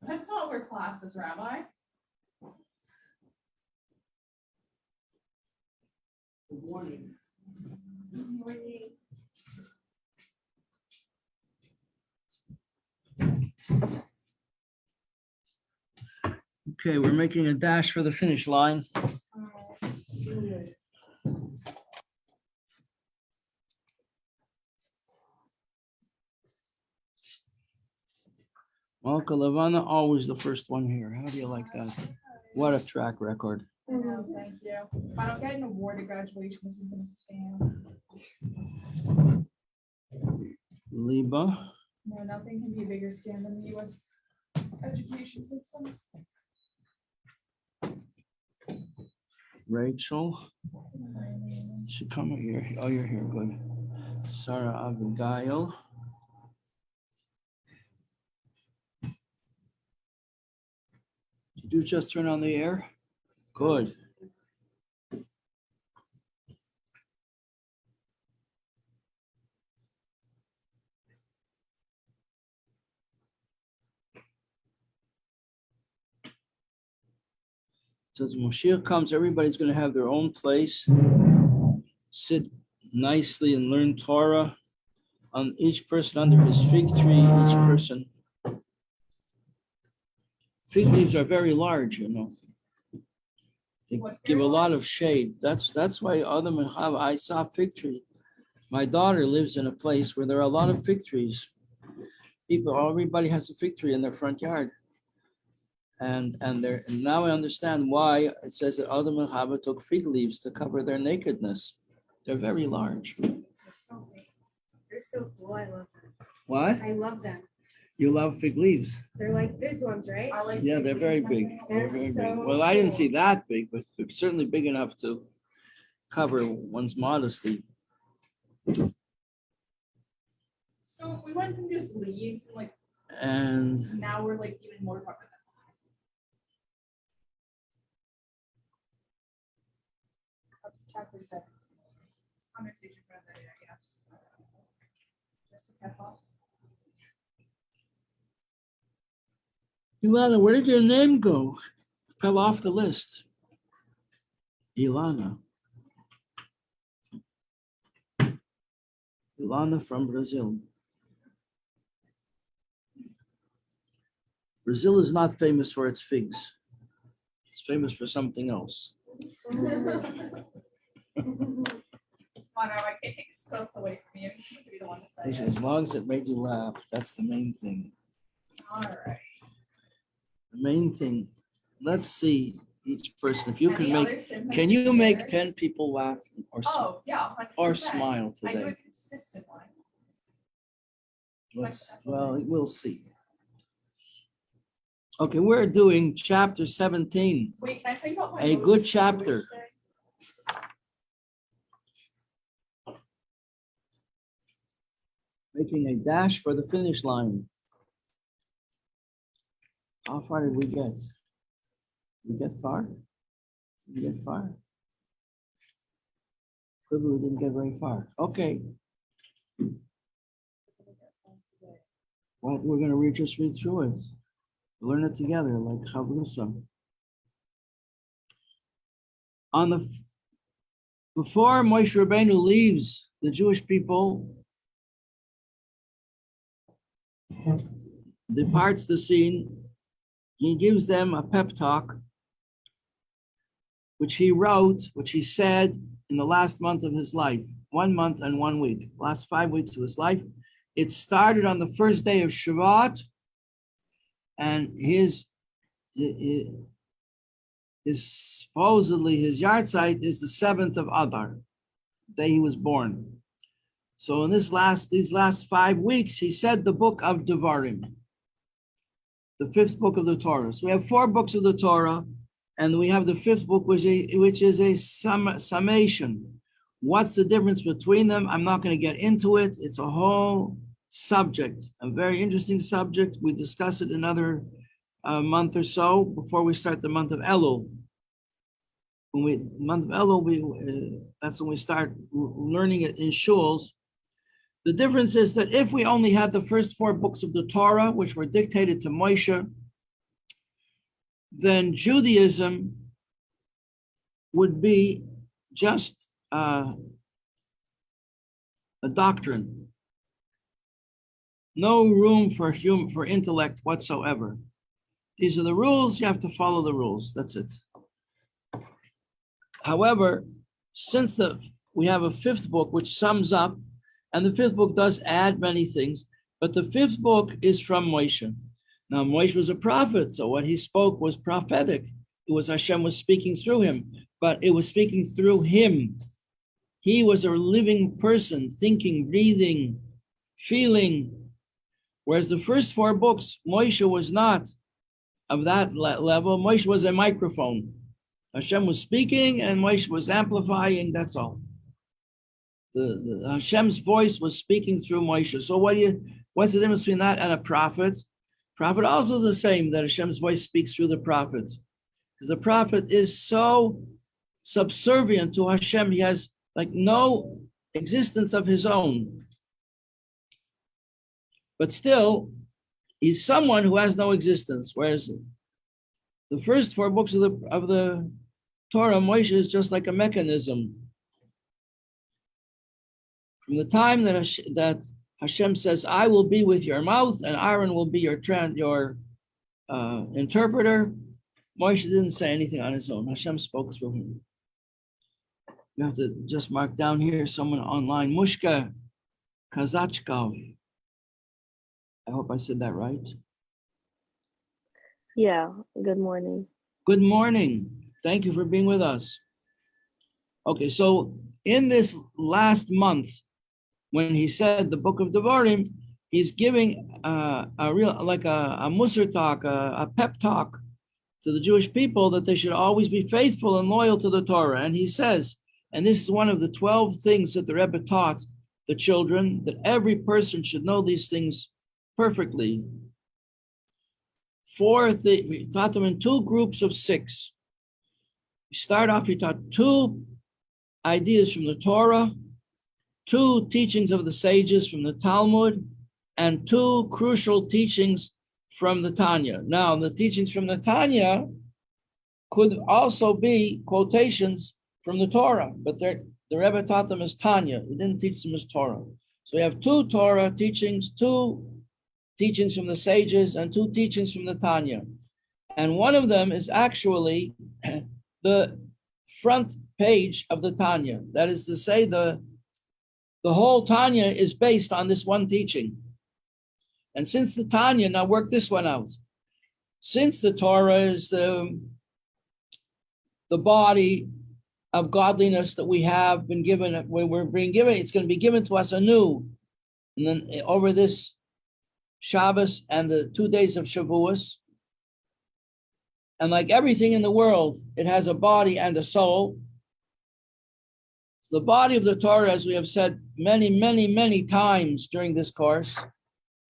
That's not where class is, Rabbi. Good morning. Good morning. Okay, we're making a dash for the finish line. Malka Levana, always the first one here. How do you like that? What a track record. No, thank you. If I don't get an award at graduation, this is gonna stand. Liba, No, nothing can be a bigger scam than the US education system. Rachel. She come here. Oh, you're here. Good. Sarah Abigail. Did you just turn on the air? Good. So as Moshiach comes, everybody's going to have their own place, sit nicely and learn Torah. On each person under his fig tree, each person. Fig leaves are very large, you know. They give a lot of shade. That's why Adam and Chava, I saw a fig tree. My daughter lives in a place where there are a lot of fig trees. Everybody has a fig tree in their front yard. And now I understand why it says that Adam and Chava took fig leaves to cover their nakedness. They're very large. They're so big. They're so cool. I love them. What? I love them. You love fig leaves? They're like these ones, right? I like. Yeah, they're very big. They're very big. Well, I didn't see that big, but they're certainly big enough to cover one's modesty. So if we went from just leaves, like And now we're like even more covered. Chapter 7. connotation from that, yes. Just to cap off. Ilana, where did your name go? Fell off the list. Ilana. Ilana from Brazil. Brazil is not famous for its figs. It's famous for something else. Mono, I can't take this close away from you. You should be the one to say it. As long as it made you laugh, that's the main thing. All right. The main thing. Let's see each person. If you can Any make, other sentences can you make here? 10 people laugh or Oh, yeah. 100%. or smile I do today? it consistently. Well, we'll see. Okay, we're doing chapter 17. Wait, can I tell you about my A motion good for chapter. Jewish Day? Making a dash for the finish line. How far did we get? We get far? We get far? Probably we didn't get very far. Okay. Well, we're gonna just read through it. Learn it together like Chavrusa. Before Moshe Rabbeinu leaves the Jewish people, departs the scene, he gives them a pep talk, which he wrote, which he said in the last month of his life, 1 month and 1 week, last 5 weeks of his life. It started on the first day of Shabbat, and his supposedly his yard site is the 7th of Adar, the day he was born. So in these last 5 weeks, he said the book of Devarim, the 5th book of the Torah. So we have 4 books of the Torah, and we have the 5th book, which is a summation. What's the difference between them? I'm not going to get into it. It's a whole subject, a very interesting subject. We discuss it another month or so before we start the month of Elul. Month of Elul, that's when we start learning it in shuls. The difference is that if we only had the first 4 books of the Torah, which were dictated to Moshe, then Judaism would be just a doctrine. No room for intellect whatsoever. These are the rules, you have to follow the rules, that's it. However, since we have a 5th book which sums up, and the 5th book does add many things, but the 5th book is from Moshe. Now, Moshe was a prophet, so what he spoke was prophetic. It was Hashem was speaking through him, but it was speaking through him. He was a living person, thinking, breathing, feeling. Whereas the first 4 books, Moshe was not of that level. Moshe was a microphone. Hashem was speaking and Moshe was amplifying, that's all. The Hashem's voice was speaking through Moshe. So what's the difference between that and a prophet? Prophet also is the same, that Hashem's voice speaks through the prophet. Because the prophet is so subservient to Hashem, he has like no existence of his own. But still, he's someone who has no existence. Whereas the first 4 books of the Torah, Moshe is just like a mechanism. From the time that Hashem says, "I will be with your mouth, and Aaron will be your interpreter," Moshe didn't say anything on his own. Hashem spoke through him. You have to just mark down here someone online, Mushka Kazachkov. I hope I said that right. Yeah, good morning. Good morning. Thank you for being with us. Okay, so in this last month, when he said the book of Devarim, he's giving a Musar talk, a pep talk to the Jewish people that they should always be faithful and loyal to the Torah. And he says, and this is one of the 12 things that the Rebbe taught the children, that every person should know these things perfectly. We taught them in 2 groups of 6. We start off, he taught 2 ideas from the Torah, 2 teachings of the sages from the Talmud, and 2 crucial teachings from the Tanya. Now, the teachings from the Tanya could also be quotations from the Torah, but the Rebbe taught them as Tanya. He didn't teach them as Torah. So we have 2 Torah teachings, 2 teachings from the sages, and 2 teachings from the Tanya. And one of them is actually the front page of the Tanya. That is to say, the whole Tanya is based on this one teaching. And since the Tanya, now work this one out. Since the Torah is the body of godliness that we have been given, when we're being given, it's going to be given to us anew. And then over this Shabbos and the 2 days of Shavuos, and like everything in the world, it has a body and a soul. So the body of the Torah, as we have said many, many, many times during this course,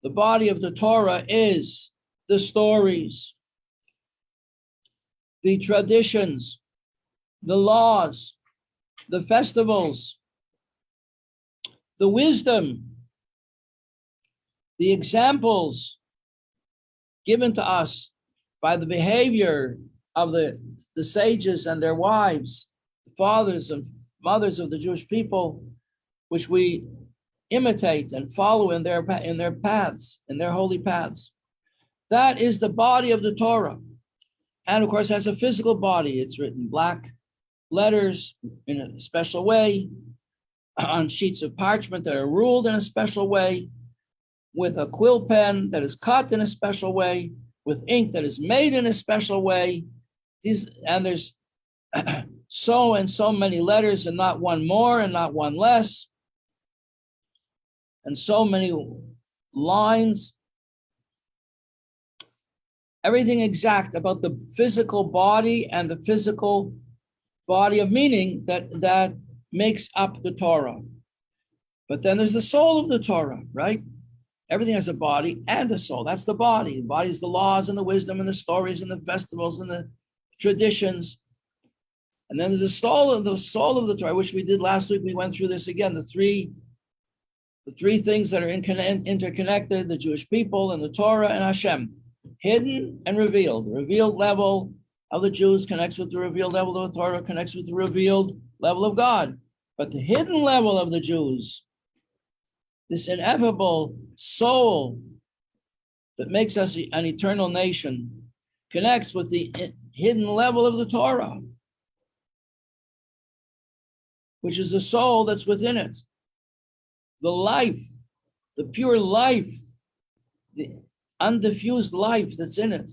the body of the Torah is the stories, the traditions, the laws, the festivals, the wisdom, the examples given to us by the behavior of the sages and their wives, fathers and mothers of the Jewish people, which we imitate and follow in their paths, in their holy paths. That is the body of the Torah. And of course, has a physical body. It's written black letters in a special way, on sheets of parchment that are ruled in a special way, with a quill pen that is cut in a special way, with ink that is made in a special way. And there's so and so many letters, and not one more and not one less, and so many lines. Everything exact about the physical body and the physical body of meaning that makes up the Torah. But then there's the soul of the Torah, right? Everything has a body and a soul. That's the body. The body is the laws and the wisdom and the stories and the festivals and the traditions. And then there's the soul of the Torah, which we did last week. We went through this again. The three things that are interconnected: the Jewish people and the Torah and Hashem, hidden and revealed. The revealed level of the Jews connects with the revealed level of the Torah, connects with the revealed level of God. But the hidden level of the Jews, this ineffable soul that makes us an eternal nation, connects with the hidden level of the Torah, which is the soul that's within it, the life, the pure life, the undiffused life that's in it.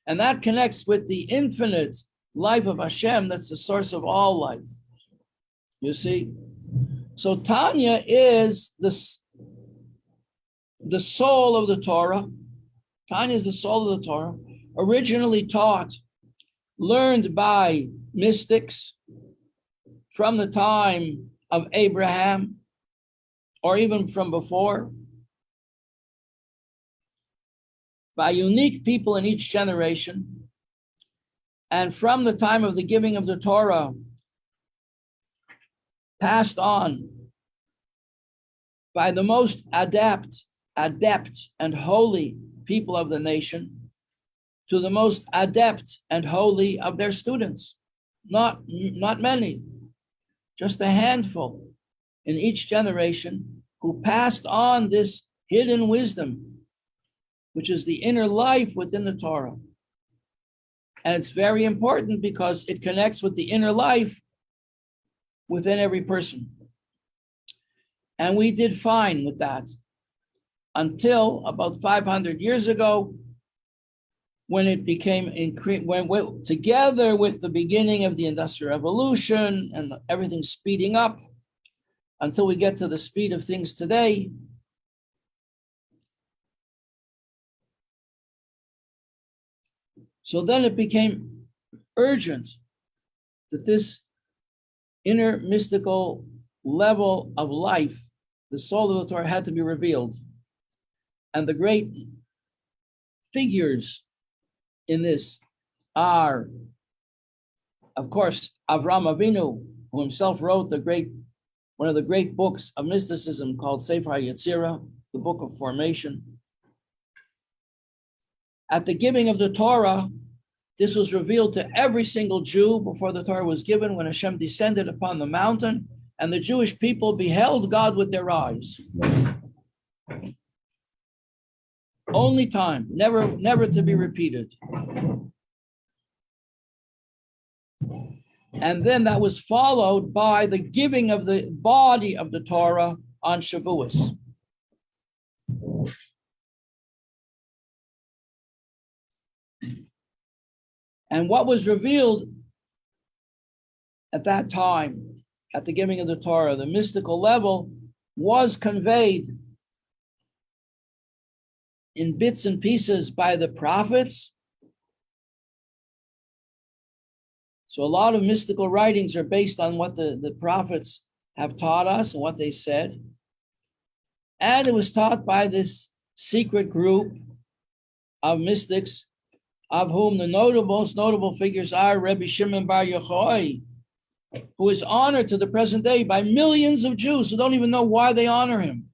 And that connects with the infinite life of Hashem, that's the source of all life. You see? So Tanya is the soul of the Torah. Tanya is the soul of the Torah, originally taught, learned by mystics from the time of Abraham, or even from before, by unique people in each generation. And from the time of the giving of the Torah, passed on by the most adept and holy people of the nation to the most adept and holy of their students. Not many, just a handful in each generation who passed on this hidden wisdom, which is the inner life within the Torah. And it's very important because it connects with the inner life within every person. And we did fine with that until about 500 years ago, when it became together with the beginning of the Industrial Revolution and everything speeding up until we get to the speed of things today. So then it became urgent that this inner mystical level of life, the soul of the Torah, had to be revealed. And the great figures in this are, of course, Avraham Avinu, who himself wrote the great one of the great books of mysticism called Sefer HaYetzirah, the Book of Formation. At the giving of the Torah, this was revealed to every single Jew before the Torah was given, when Hashem descended upon the mountain, and the Jewish people beheld God with their eyes. Only time, never to be repeated. And then that was followed by the giving of the body of the Torah on Shavuos. And what was revealed at that time, at the giving of the Torah, the mystical level, was conveyed in bits and pieces by the prophets. So a lot of mystical writings are based on what the prophets have taught us and what they said. And it was taught by this secret group of mystics, of whom the most notable figures are Rabbi Shimon Bar Yochai, who is honored to the present day by millions of Jews who don't even know why they honor him.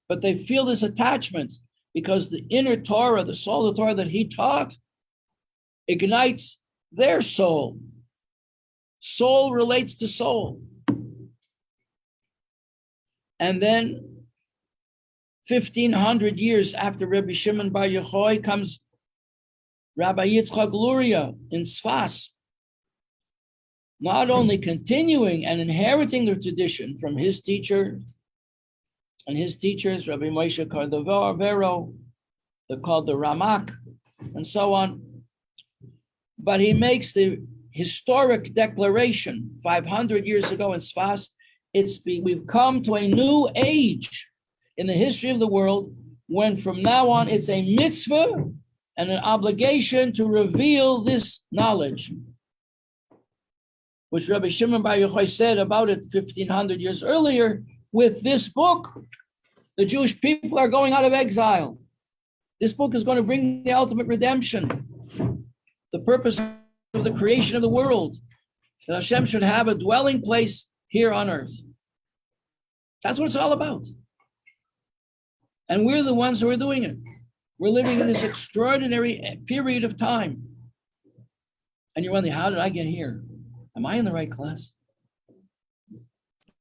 But they feel this attachment because the inner Torah, the soul of the Torah that he taught, ignites their soul. Soul relates to soul. And then 1,500 years after Rabbi Shimon Bar Yochai comes Rabbi Yitzchak Luria in Sfas, not only continuing and inheriting the tradition from his teacher and his teachers, Rabbi Moshe Cordovero, they're called the Ramak, and so on, but he makes the historic declaration 500 years ago in Sfas. We've come to a new age in the history of the world when from now on it's a mitzvah and an obligation to reveal this knowledge, which Rabbi Shimon Bar Yochai said about it 1,500 years earlier. With this book, the Jewish people are going out of exile. This book is going to bring the ultimate redemption, the purpose of the creation of the world, that Hashem should have a dwelling place here on earth. That's what it's all about. And we're the ones who are doing it. We're living in this extraordinary period of time. And you're wondering, how did I get here? Am I in the right class?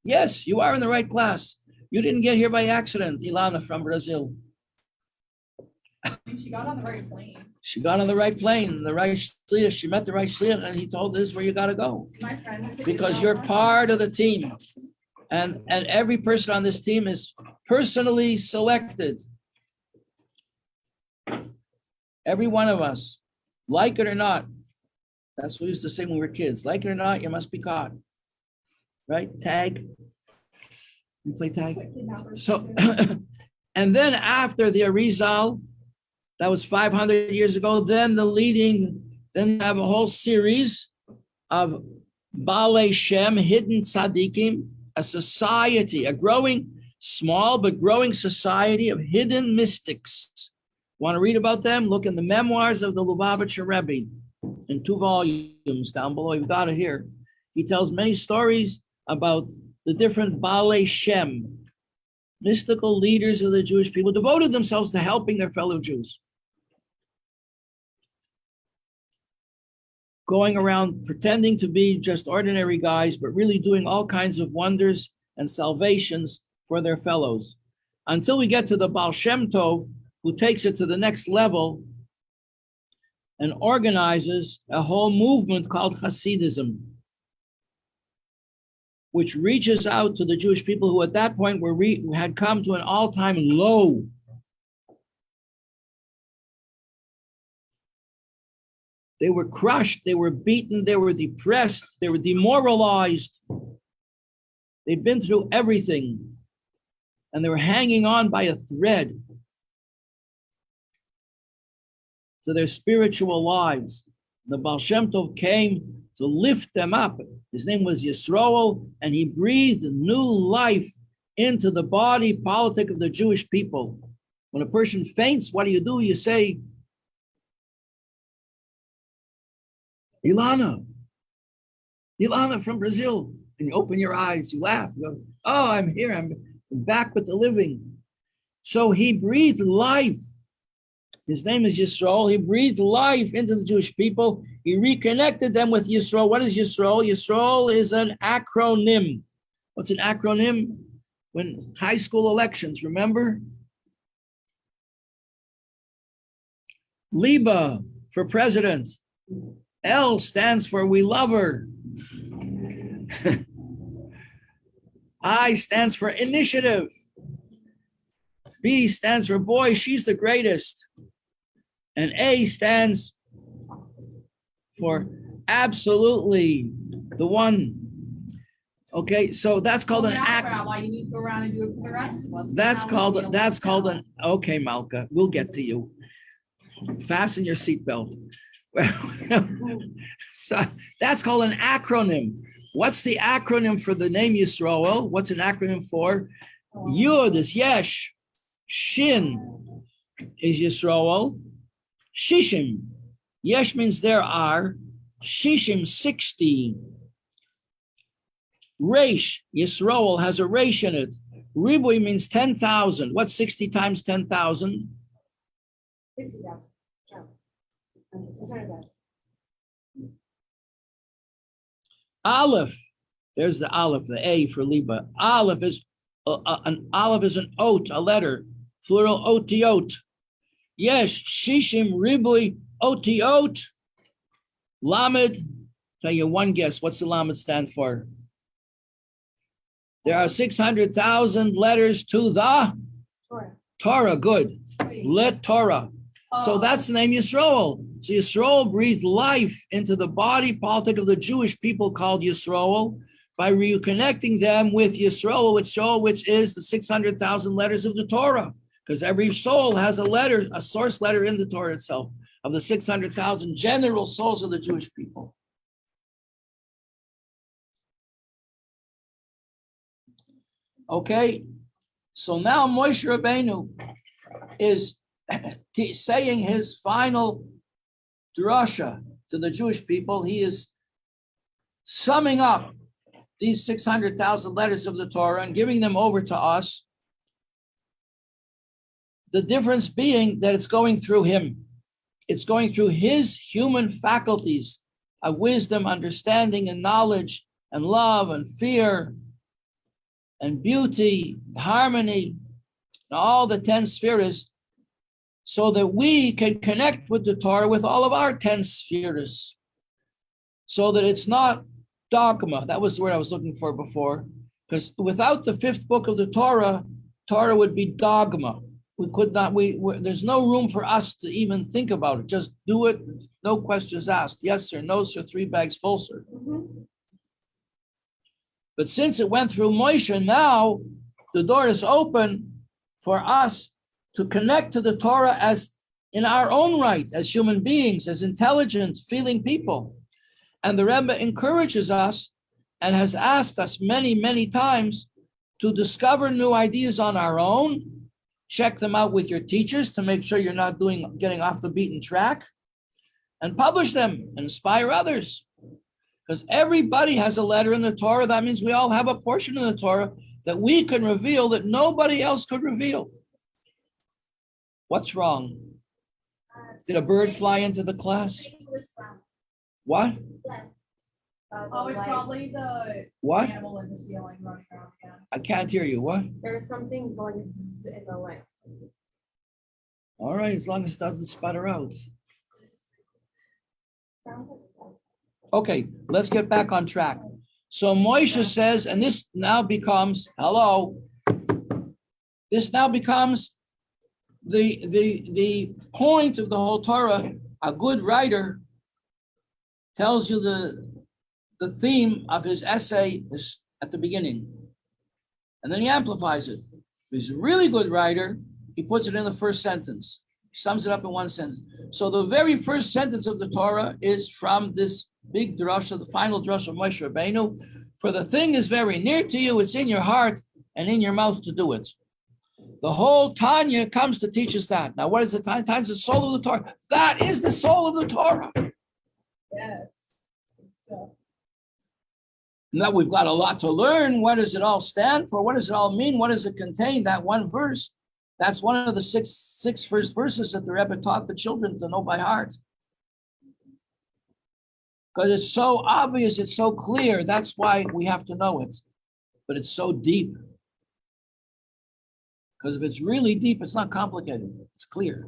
Yes, you are in the right class. You didn't get here by accident, Ilana from Brazil. She got on the right plane. She got on the right plane, the right shliach. She met the right shliach, and he told her, this is where you got to go. My friend. Because you're part of the team. And every person on this team is personally selected. Every one of us, like it or not. That's what we used to say when we were kids. Like it or not, you must be caught. Right? Tag. You play tag? So, and then after the Arizal, that was 500 years ago, then you have a whole series of Baalei Shem, hidden tzaddikim, a society, a growing, small but growing society of hidden mystics. Want to read about them? Look in the Memoirs of the Lubavitcher Rebbe in 2 volumes down below. You've got it here. He tells many stories about the different Baalei Shem, mystical leaders of the Jewish people, devoted themselves to helping their fellow Jews. Going around pretending to be just ordinary guys, but really doing all kinds of wonders and salvations for their fellows. Until we get to the Baal Shem Tov, who takes it to the next level and organizes a whole movement called Hasidism, which reaches out to the Jewish people who at that point had come to an all-time low. They were crushed, they were beaten, they were depressed, they were demoralized. They'd been through everything, and they were hanging on by a thread to their spiritual lives. The Baal Shem Tov came to lift them up. His name was Yisroel, and he breathed new life into the body politic of the Jewish people. When a person faints, what do? You say, Ilana from Brazil, And you open your eyes, you laugh, you go, oh, I'm here, I'm back with the living. So he breathed life. His name is Yisrael. He breathed life into the Jewish people. He reconnected them with Yisrael. What is Yisrael? Yisrael is an acronym. What's an acronym? When high school elections, remember? Liba for president. L stands for we love her. I stands for initiative. B stands for boy, she's the greatest. And A stands for absolutely the one. Okay, so that's called an act. Rabbi, you need to go around and do it for the rest of us. That's called an, okay, Malka, we'll get to you. Fasten your seatbelt. So that's called an acronym. What's the acronym for the name Yisroel? What's an acronym for? Yud is Yesh. Shin is Yisroel. Shishim. Yesh means there are. Shishim, 60. Reish, Yisroel has a reish in it. Ribui means 10,000. What's 60 times 10,000? 60,000. Aleph, there's the Aleph, the A for Liba. Aleph is an oat, a letter, plural otiot. Yes, shishim ribui otiot. Lamed, tell you one guess. What's the Lamed stand for? There are 600,000 letters to the Torah. Good. Let Torah. So that's the name Yisroel. So Yisroel breathed life into the body politic of the Jewish people called Yisroel by reconnecting them with Yisroel, which is the 600,000 letters of the Torah. Because every soul has a letter, a source letter in the Torah itself of the 600,000 general souls of the Jewish people. Okay, so now Moshe Rabbeinu is saying his final drasha to the Jewish people. He is summing up these 600,000 letters of the Torah and giving them over to us. The difference being that it's going through him. It's going through his human faculties of wisdom, understanding, and knowledge, and love, and fear, and beauty, harmony, and all the 10 spheres, so that we can connect with the Torah with all of our 10 spheres, so that it's not dogma. That was the word I was looking for before, because without the 5th book of the Torah, Torah would be dogma. We could not, there's no room for us to even think about it. Just do it, no questions asked. Yes, sir, no, sir, 3 bags full, sir. But since it went through Moshe, now the door is open for us to connect to the Torah as in our own right, as human beings, as intelligent, feeling people. And the Rebbe encourages us and has asked us many, many times to discover new ideas on our own, check them out with your teachers to make sure you're not getting off the beaten track, and publish them and inspire others. Because everybody has a letter in the Torah. That means we all have a portion of the Torah that we can reveal that nobody else could reveal. What's wrong? Did a bird fly into the class? What? Oh, it's probably the What? animal in the ceiling running around again. I can't hear you. What? There's something going in the way. All right, as long as it doesn't sputter out. Okay, let's get back on track. So Moshe says, and this now becomes, this now becomes the point of the whole Torah. A good writer tells you the theme of his essay is at the beginning, and then he amplifies it. If he's a really good writer, he puts it in the first sentence, sums it up in one sentence. So the very first sentence of the Torah is from this big drasha, the final drasha of Moshe Rabbeinu. For the thing is very near to you, it's in your heart and in your mouth to do it. The whole Tanya comes to teach us that. Now, what is the Tanya? Tanya is the soul of the Torah. That is the soul of the Torah. Yes. Good stuff. Now we've got a lot to learn. What does it all stand for? What does it all mean? What does it contain? That one verse. That's one of the six first verses that the Rebbe taught the children to know by heart. Because it's so obvious, it's so clear. That's why we have to know it. But it's so deep. Because if it's really deep, it's not complicated. It's clear.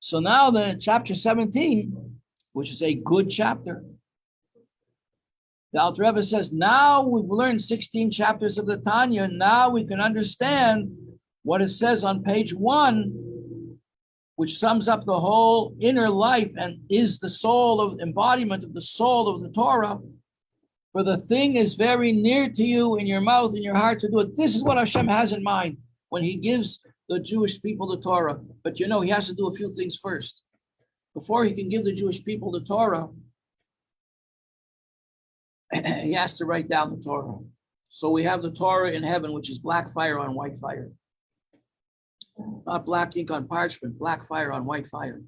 So now the chapter 17, which is a good chapter. The Alter Rebbe says, now we've learned 16 chapters of the Tanya. Now we can understand what it says on page 1, which sums up the whole inner life and is the soul of embodiment of the soul of the Torah. For the thing is very near to you in your mouth and your heart to do it. This is what Hashem has in mind when he gives the Jewish people the Torah. But he has to do a few things first. Before he can give the Jewish people the Torah, he has to write down the Torah. So we have the Torah in heaven, which is black fire on white fire. Not black ink on parchment, black fire on white fire.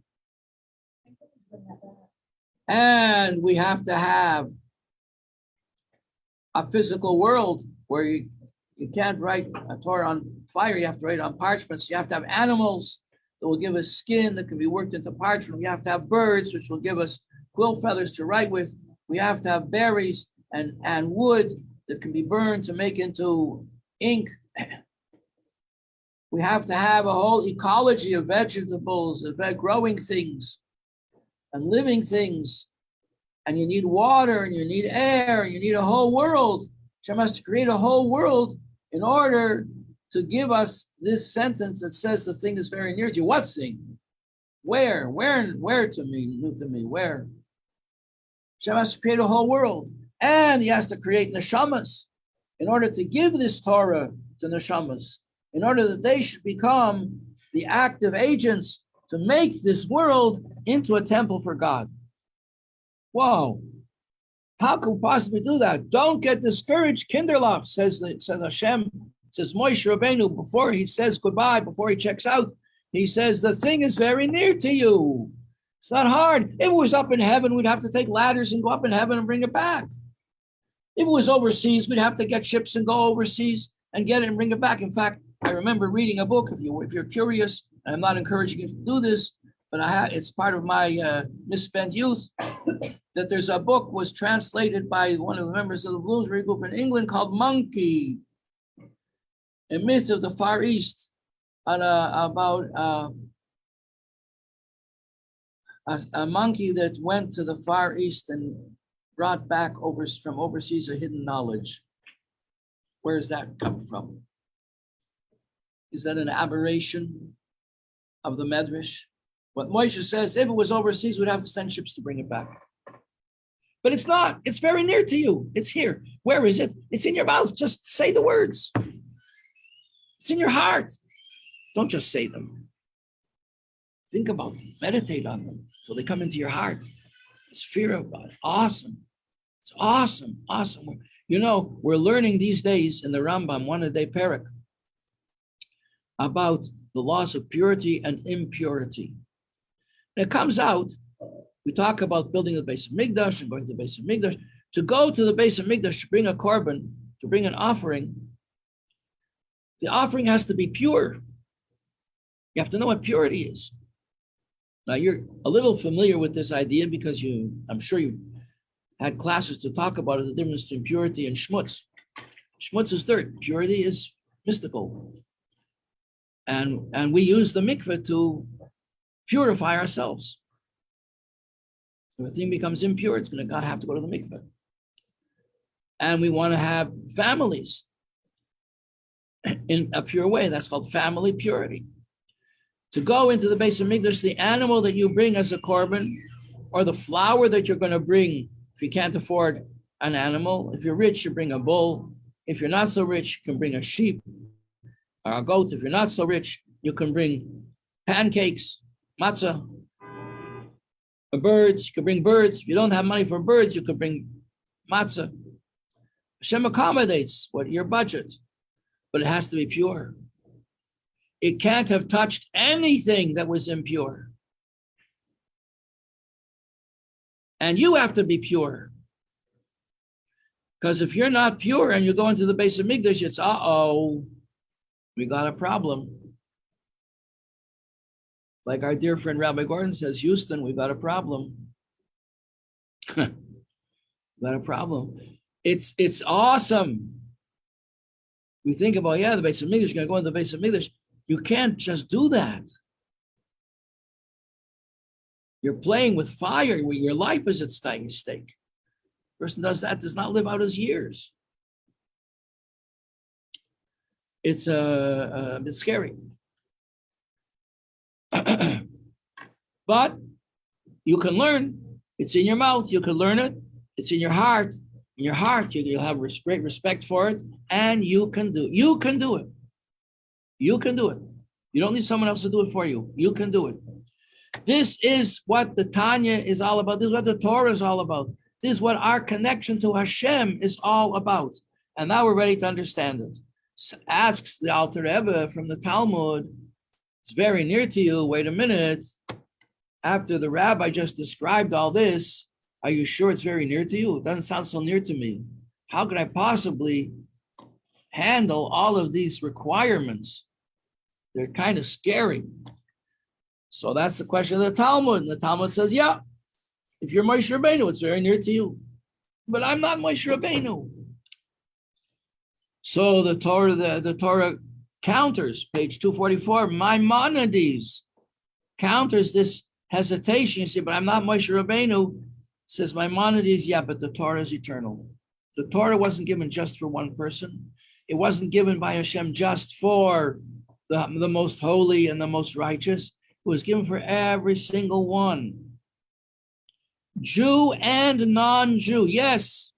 And we have to have a physical world where you can't write a Torah on fire, you have to write it on parchment. So you have to have animals that will give us skin that can be worked into parchment. We have to have birds, which will give us quill feathers to write with. We have to have berries and wood that can be burned to make into ink. We have to have a whole ecology of vegetables, of growing things and living things. And you need water and you need air and you need a whole world. Hashem has to create a whole world in order to give us this sentence that says the thing is very near to you. What thing? Where to me, new to me, where? Hashem has to create a whole world. And he has to create neshamas in order to give this Torah to neshamas, in order that they should become the active agents to make this world into a temple for God. Whoa. How can we possibly do that? Don't get discouraged, Kinderlach, says Hashem, says Moshe Rabbeinu, before he says goodbye, before he checks out, he says, the thing is very near to you. It's not hard. If it was up in heaven, we'd have to take ladders and go up in heaven and bring it back. If it was overseas, we'd have to get ships and go overseas and get it and bring it back. In fact, I remember reading a book, if you're curious, and I'm not encouraging you to do this, but it's part of my misspent youth, that there's a book was translated by one of the members of the Bloomsbury group in England called Monkey, a myth of the Far East, about a monkey that went to the Far East and brought back from overseas a hidden knowledge. Where does that come from? Is that an aberration of the Medrash? What Moshe says, if it was overseas, we'd have to send ships to bring it back. But it's not. It's very near to you. It's here. Where is it? It's in your mouth. Just say the words. It's in your heart. Don't just say them. Think about them. Meditate on them so they come into your heart. It's fear of God. Awesome. It's awesome. Awesome. We're learning these days in the Rambam, one a day parak, about the laws of purity and impurity. It comes out, we talk about building the base of Mikdash and going to the base of Mikdash. To go to the base of Mikdash to bring a korban, to bring an offering, the offering has to be pure. You have to know what purity is. Now you're a little familiar with this idea because I'm sure you had classes to talk about it, the difference between purity and schmutz. Schmutz is dirt, purity is mystical. And we use the mikveh to purify ourselves. If a thing becomes impure, it's going to have to go to the mikveh. And we want to have families in a pure way. That's called family purity. To go into the base of Mikdash, the animal that you bring as a korban, or the flour that you're going to bring, if you can't afford an animal. If you're rich, you bring a bull. If you're not so rich, you can bring a sheep or a goat. If you're not so rich, you can bring pancakes, matzah, birds. You can bring birds. If you don't have money for birds, you could bring matzah. Hashem accommodates your budget, but it has to be pure. It can't have touched anything that was impure. And you have to be pure. Because if you're not pure and you go into the base of Mikdash, it's, we got a problem. Like our dear friend Rabbi Gordon says, Houston, we got a problem. We got a problem. It's awesome. We think about, the base of Mikdash, you're going to go into the base of Mikdash. You can't just do that. You're playing with fire. Your life is at stake. Person does that, does not live out his years. It's a bit scary. But you can learn. It's in your mouth. You can learn it. It's in your heart. In your heart, you'll have great respect for it, and you can do it. You can do it. You can do it. You don't need someone else to do it for you. You can do it. This is what the Tanya is all about. This is what the Torah is all about. This is what our connection to Hashem is all about. And now we're ready to understand it. Asks the Alter Rebbe from the Talmud, it's very near to you. Wait a minute. After the rabbi just described all this, are you sure it's very near to you? It doesn't sound so near to me. How could I possibly handle all of these requirements? They're kind of scary. So that's the question of the Talmud. And the Talmud says, if you're Moshe Rabbeinu, it's very near to you. But I'm not Moshe Rabbeinu. So the Torah counters, page 244, Maimonides counters this hesitation. You say, but I'm not Moshe Rabbeinu. Says Maimonides, but the Torah is eternal. The Torah wasn't given just for one person. It wasn't given by Hashem just for the most holy and the most righteous. It was given for every single one. Jew and non-Jew, yes.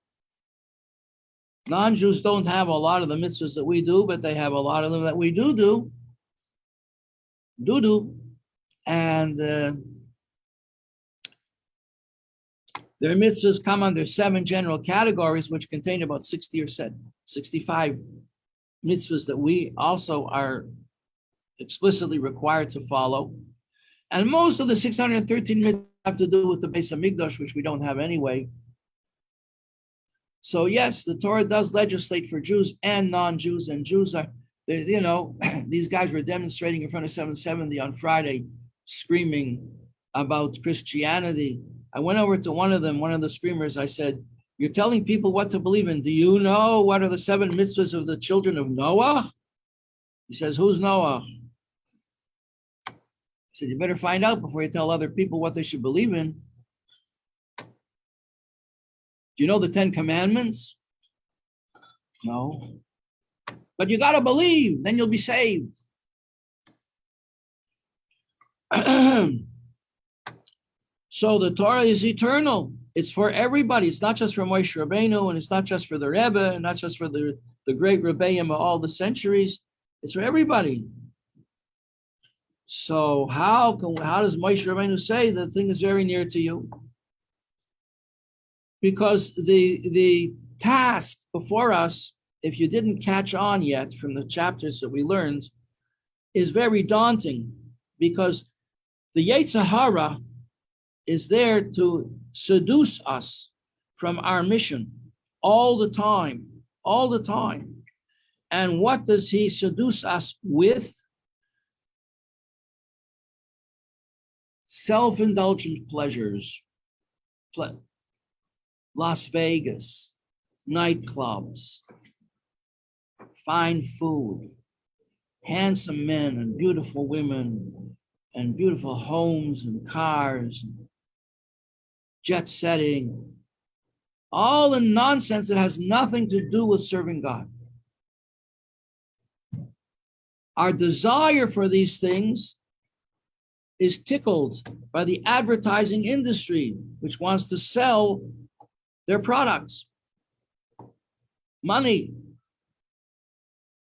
Non-Jews don't have a lot of the mitzvahs that we do, but they have a lot of them that we do. And their mitzvahs come under 7 general categories, which contain about 60 or 65 mitzvahs that we also are explicitly required to follow. And most of the 613 mitzvahs have to do with the base of Mikdash, which we don't have anyway. So yes, the Torah does legislate for Jews and non-Jews, and Jews are, these guys were demonstrating in front of 770 on Friday, screaming about Christianity. I went over to one of the screamers, I said, you're telling people what to believe in. Do you know what are the 7 mitzvahs of the children of Noah? He says, who's Noah? I said, you better find out before you tell other people what they should believe in. Do you know the 10 commandments? No. But you got to believe, then you'll be saved. So the Torah is eternal. It's for everybody. It's not just for Moshe Rabbeinu, and it's not just for the Rebbe, and not just for the great Rebbeim of all the centuries. It's for everybody. So how does Moshe Rabbeinu say the thing is very near to you? Because the task before us, if you didn't catch on yet from the chapters that we learned, is very daunting, because the Yetzer Hara is there to seduce us from our mission all the time. And what does he seduce us with? Self-indulgent pleasures. Las Vegas, nightclubs, fine food, handsome men and beautiful women, and beautiful homes and cars, jet setting, all the nonsense that has nothing to do with serving God. Our desire for these things is tickled by the advertising industry, which wants to sell their products. Money,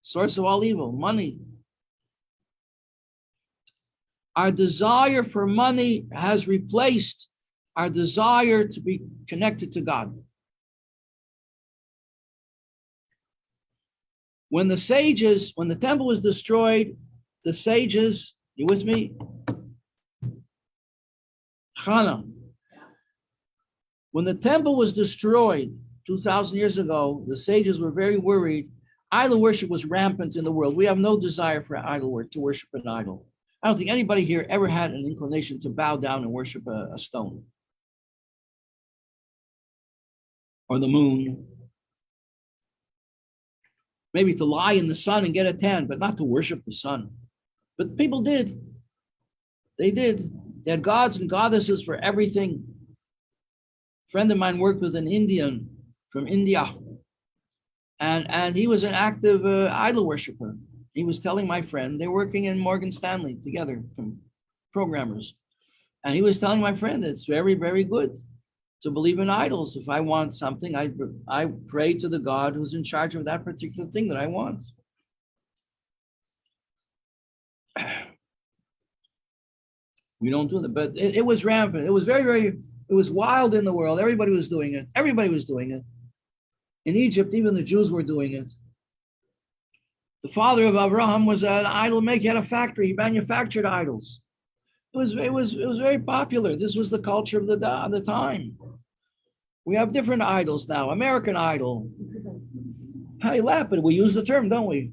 source of all evil, money. Our desire for money has replaced our desire to be connected to God. When the temple was destroyed, the sages, you with me? Chana. When the temple was destroyed 2,000 years ago, the sages were very worried. Idol worship was rampant in the world. We have no desire for idol work, to worship an idol. I don't think anybody here ever had an inclination to bow down and worship a stone or the moon. Maybe to lie in the sun and get a tan, but not to worship the sun. But people did. They did. They had gods and goddesses for everything. A friend of mine worked with an Indian from India, and he was an active idol worshiper. He was telling my friend, they're working in Morgan Stanley together, from programmers. And he was telling my friend, it's very, very good to believe in idols. If I want something, I pray to the God who's in charge of that particular thing that I want. We don't do that, but it was rampant. It was it was wild in the world. Everybody was doing it. Everybody was doing it. In Egypt, even the Jews were doing it. The father of Abraham was an idol maker. He had a factory. He manufactured idols. It was very popular. This was the culture of the time. We have different idols now. American Idol. Hey, laugh, but we use the term, don't we?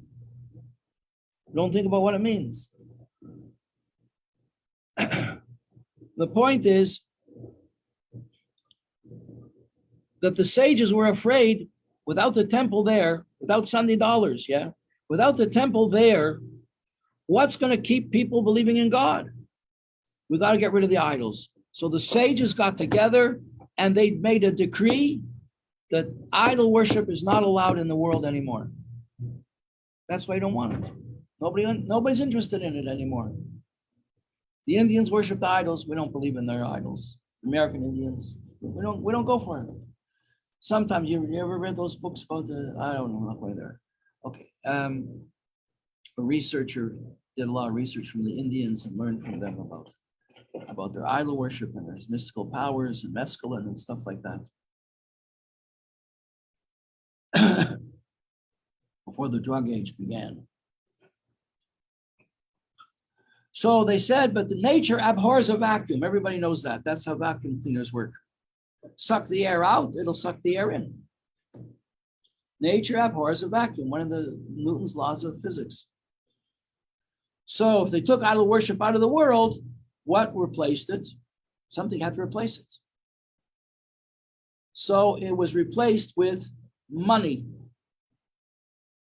We don't think about what it means. The point is that the sages were afraid, without the temple there, without Sunday dollars, without the temple there, what's going to keep people believing in God? We got to get rid of the idols. So the sages got together and they made a decree that idol worship is not allowed in the world anymore. That's why they don't want it. Nobody's interested in it anymore. The Indians worship the idols. We don't believe in their idols. American Indians, we don't go for it. Sometimes you ever read those books about I don't know, not quite there. Okay. A researcher did a lot of research from the Indians and learned from them about their idol worship and their mystical powers and mescaline and stuff like that. Before the drug age began. So they said, but the nature abhors a vacuum. Everybody knows that. That's how vacuum cleaners work. Suck the air out, it'll suck the air in. Nature abhors a vacuum, one of the Newton's laws of physics. So if they took idol worship out of the world, what replaced it? Something had to replace it. So it was replaced with money.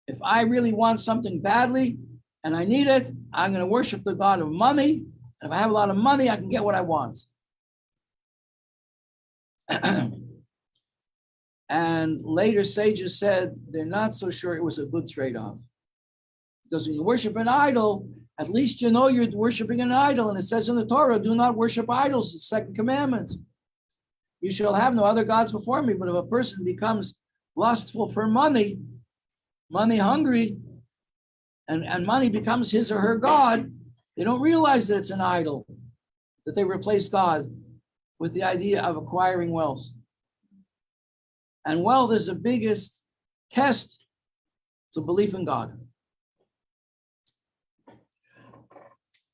If I really want something badly and I need it, I'm going to worship the God of money. And if I have a lot of money, I can get what I want. And later sages said they're not so sure it was a good trade-off. Because when you worship an idol, at least you know you're worshiping an idol. And it says in the Torah, do not worship idols. It's the second commandment. You shall have no other gods before me. But if a person becomes lustful for money, money hungry, and money becomes his or her God, they don't realize that it's an idol, that they replace God with the idea of acquiring wealth. And wealth is the biggest test to belief in God.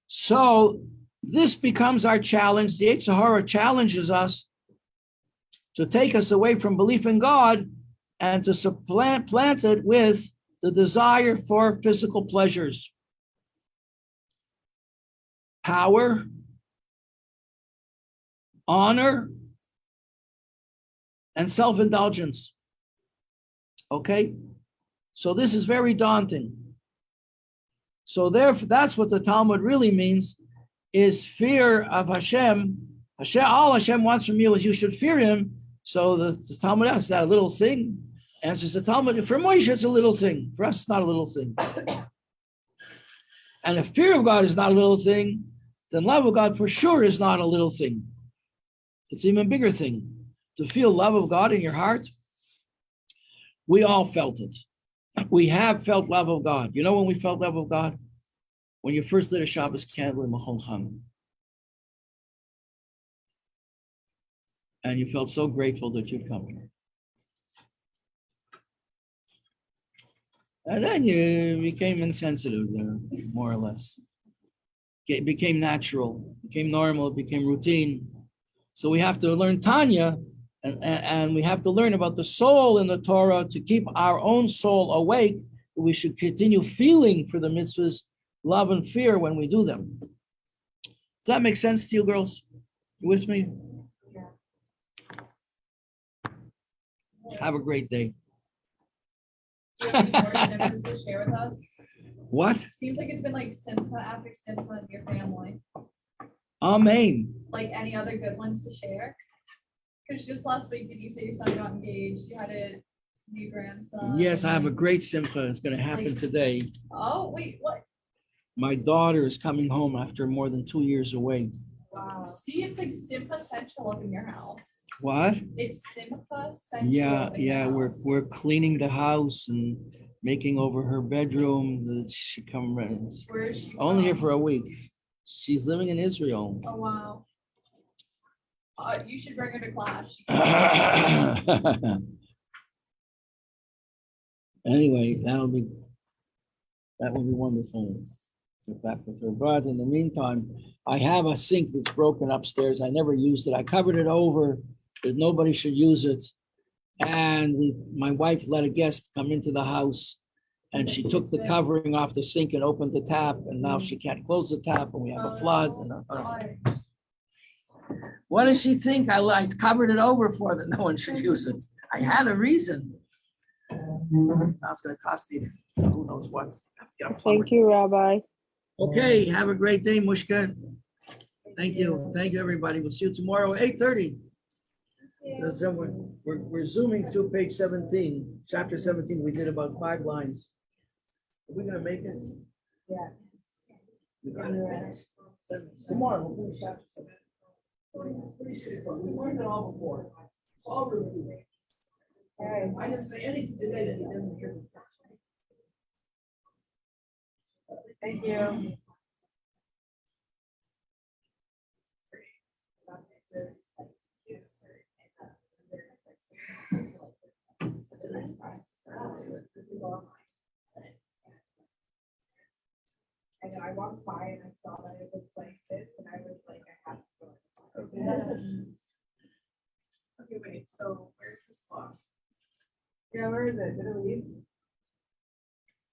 So this becomes our challenge. The Yetzer Hara challenges us to take us away from belief in God and to supplant it with the desire for physical pleasures, power, honor, and self-indulgence. Okay? So this is very daunting. So therefore, that's what the Talmud really means, is fear of Hashem. All Hashem wants from you is you should fear him. So the Talmud asks, is that a little thing? Answers the Talmud, for Moshe, it's a little thing. For us, it's not a little thing. And if fear of God is not a little thing, then love of God for sure is not a little thing. It's an even bigger thing. To feel love of God in your heart, we all felt it. We have felt love of God. You know when we felt love of God? When you first lit a Shabbos candle in Machol Cham. And you felt so grateful that you'd come here. And then you became insensitive, more or less. It became natural, became normal, it became routine. So we have to learn Tanya And we have to learn about the soul in the Torah to keep our own soul awake. We should continue feeling for the mitzvahs, love and fear when we do them. Does that make sense to you, girls? You with me? Have a great day. Do you have any more snippets to share with us? What? Seems like it's been like Simcha after Simcha in your family. Amen. Like any other good ones to share? Because just last week, did you say your son got engaged? You had a new grandson? Yes, I have a great simcha. It's going to happen Like- today. Oh, wait, what? My daughter is coming home after more than 2 years away. Wow. See, it's like Simcha Central up in your house. What? It's Simcha Central. Yeah, up in your yeah. house. We're cleaning the house and making over her bedroom. She come Where is she only here from? for a week. She's living in Israel. Oh, wow. You should bring her to class. Anyway, that will be wonderful. Get back with her. But in the meantime, I have a sink that's broken upstairs. I never used it. I covered it over that nobody should use it. And my wife let a guest come into the house and she took the covering off the sink and opened the tap, and now she can't close the tap and we have a flood. What does she think? I covered it over for that no one should use it. I had a reason. Now it's gonna cost me who knows what. Thank you, Rabbi. Okay, have a great day, Mushka. Thank you. Thank you, everybody. We'll see you tomorrow, 8:30. We're zooming through page 17, chapter 17. We did about 5 lines. Are we gonna make it? Yeah. We got it. Tomorrow, we'll finish chapter 17. Pretty straightforward. We learned it all before. It's all reviewed. I didn't say anything today that you didn't hear before. Thank you. I know, I walked by and I saw that it was like this and I was like, I have to go. Okay, wait, so where's this box? Yeah, where is it? Did it leave?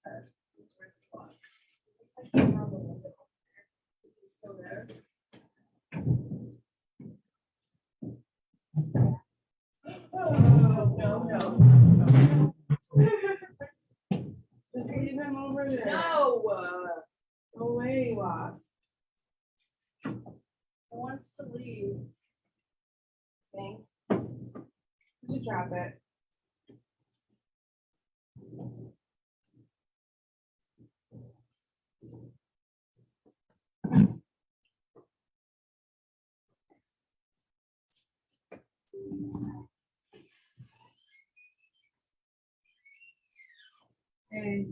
Where's the box? It's like around the window. Is it still there? Oh, no. Just leave him over there. No, Go away, Wasp. he wants to leave. Thanks. You should drop it. Hey.